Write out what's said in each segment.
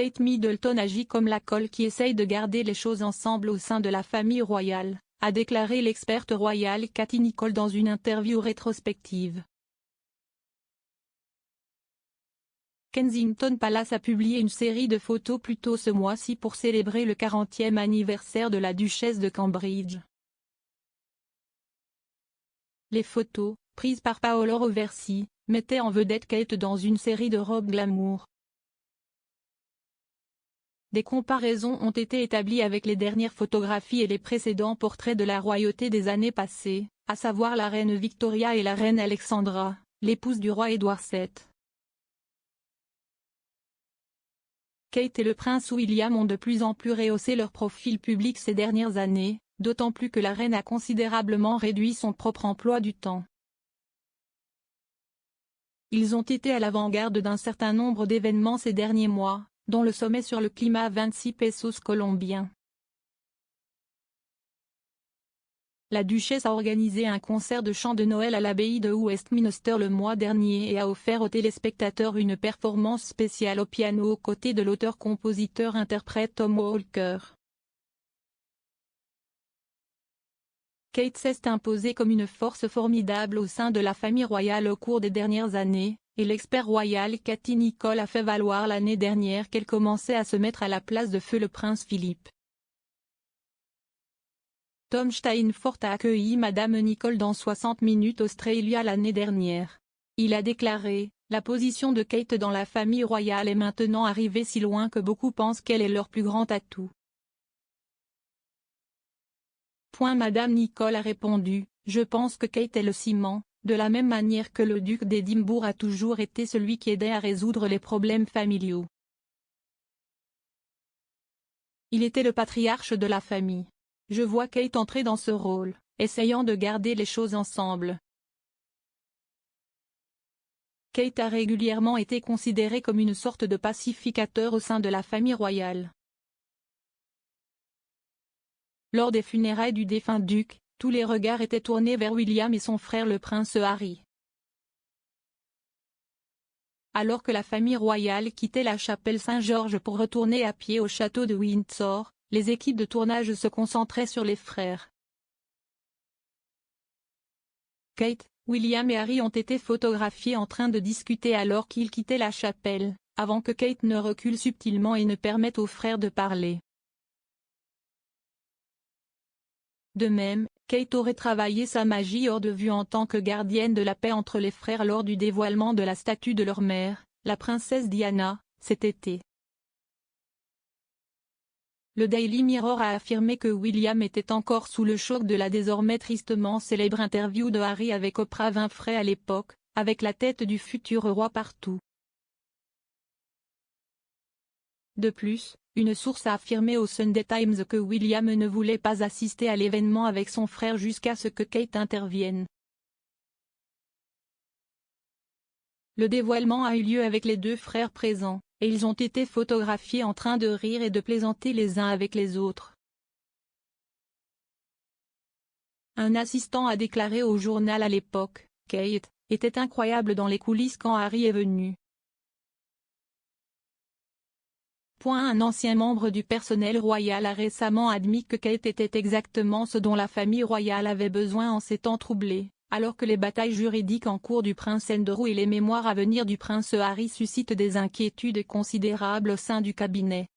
Kate Middleton agit comme la colle qui essaye de garder les choses ensemble au sein de la famille royale, a déclaré l'experte royale Katie Nicholl dans une interview rétrospective. Kensington Palace a publié une série de photos plus tôt ce mois-ci pour célébrer le 40e anniversaire de la duchesse de Cambridge. Les photos, prises par Paolo Roversi, mettaient en vedette Kate dans une série de robes glamour. Des comparaisons ont été établies avec les dernières photographies et les précédents portraits de la royauté des années passées, à savoir la reine Victoria et la reine Alexandra, l'épouse du roi Édouard VII. Kate et le prince William ont de plus en plus rehaussé leur profil public ces dernières années, d'autant plus que la reine a considérablement réduit son propre emploi du temps. Ils ont été à l'avant-garde d'un certain nombre d'événements ces derniers mois, dont le sommet sur le climat à 26 pesos colombiens. La duchesse a organisé un concert de chant de Noël à l'abbaye de Westminster le mois dernier et a offert aux téléspectateurs une performance spéciale au piano aux côtés de l'auteur-compositeur-interprète Tom Walker. Kate s'est imposée comme une force formidable au sein de la famille royale au cours des dernières années, et l'expert royal Katie Nicholl a fait valoir l'année dernière qu'elle commençait à se mettre à la place de feu le prince Philippe. Tom Steinfort a accueilli Madame Nicholl dans 60 Minutes Australia l'année dernière. Il a déclaré « La position de Kate dans la famille royale est maintenant arrivée si loin que beaucoup pensent qu'elle est leur plus grand atout. » Madame Nicholl a répondu « Je pense que Kate est le ciment, de la même manière que le duc d'Édimbourg a toujours été celui qui aidait à résoudre les problèmes familiaux. Il était le patriarche de la famille. Je vois Kate entrer dans ce rôle, essayant de garder les choses ensemble. » Kate a régulièrement été considérée comme une sorte de pacificateur au sein de la famille royale. Lors des funérailles du défunt duc, tous les regards étaient tournés vers William et son frère le prince Harry. Alors que la famille royale quittait la chapelle Saint-Georges pour retourner à pied au château de Windsor, les équipes de tournage se concentraient sur les frères. Kate, William et Harry ont été photographiés en train de discuter alors qu'ils quittaient la chapelle, avant que Kate ne recule subtilement et ne permette aux frères de parler. De même, Kate aurait travaillé sa magie hors de vue en tant que gardienne de la paix entre les frères lors du dévoilement de la statue de leur mère, la princesse Diana, cet été. Le Daily Mirror a affirmé que William était encore sous le choc de la désormais tristement célèbre interview de Harry avec Oprah Winfrey à l'époque, avec la tête du futur roi partout. De plus, une source a affirmé au Sunday Times que William ne voulait pas assister à l'événement avec son frère jusqu'à ce que Kate intervienne. Le dévoilement a eu lieu avec les deux frères présents, et ils ont été photographiés en train de rire et de plaisanter les uns avec les autres. Un assistant a déclaré au journal à l'époque, Kate était incroyable dans les coulisses quand Harry est venu. Un ancien membre du personnel royal a récemment admis que Kate était exactement ce dont la famille royale avait besoin en ces temps troublés, alors que les batailles juridiques en cours du prince Andrew et les mémoires à venir du prince Harry suscitent des inquiétudes considérables au sein du cabinet.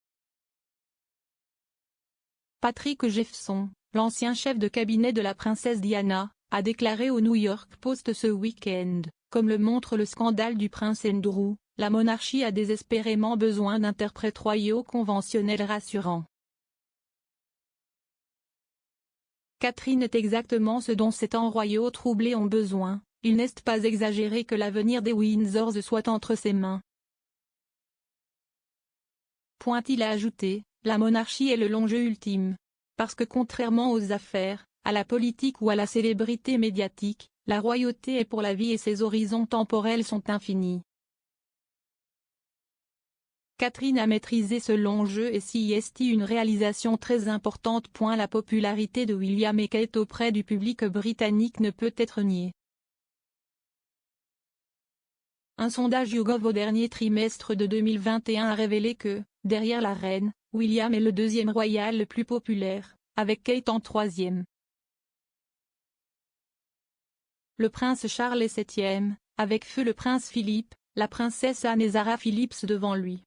Patrick Jefferson, l'ancien chef de cabinet de la princesse Diana, a déclaré au New York Post ce week-end, comme le montre le scandale du prince Andrew, la monarchie a désespérément besoin d'interprètes royaux conventionnels rassurants. Catherine est exactement ce dont ces temps royaux troublés ont besoin, il n'est pas exagéré que l'avenir des Windsors soit entre ses mains. Il a ajouté, la monarchie est le long-jeu ultime. Parce que contrairement aux affaires, à la politique ou à la célébrité médiatique, la royauté est pour la vie et ses horizons temporels sont infinis. Catherine a maîtrisé ce long jeu et s'y est une réalisation très importante. La popularité de William et Kate auprès du public britannique ne peut être niée. Un sondage YouGov au dernier trimestre de 2021 a révélé que, Derrière la reine, William est le deuxième royal le plus populaire, avec Kate en troisième. Le prince Charles est septième, avec feu le prince Philippe, la princesse Anne et Zara Phillips devant lui.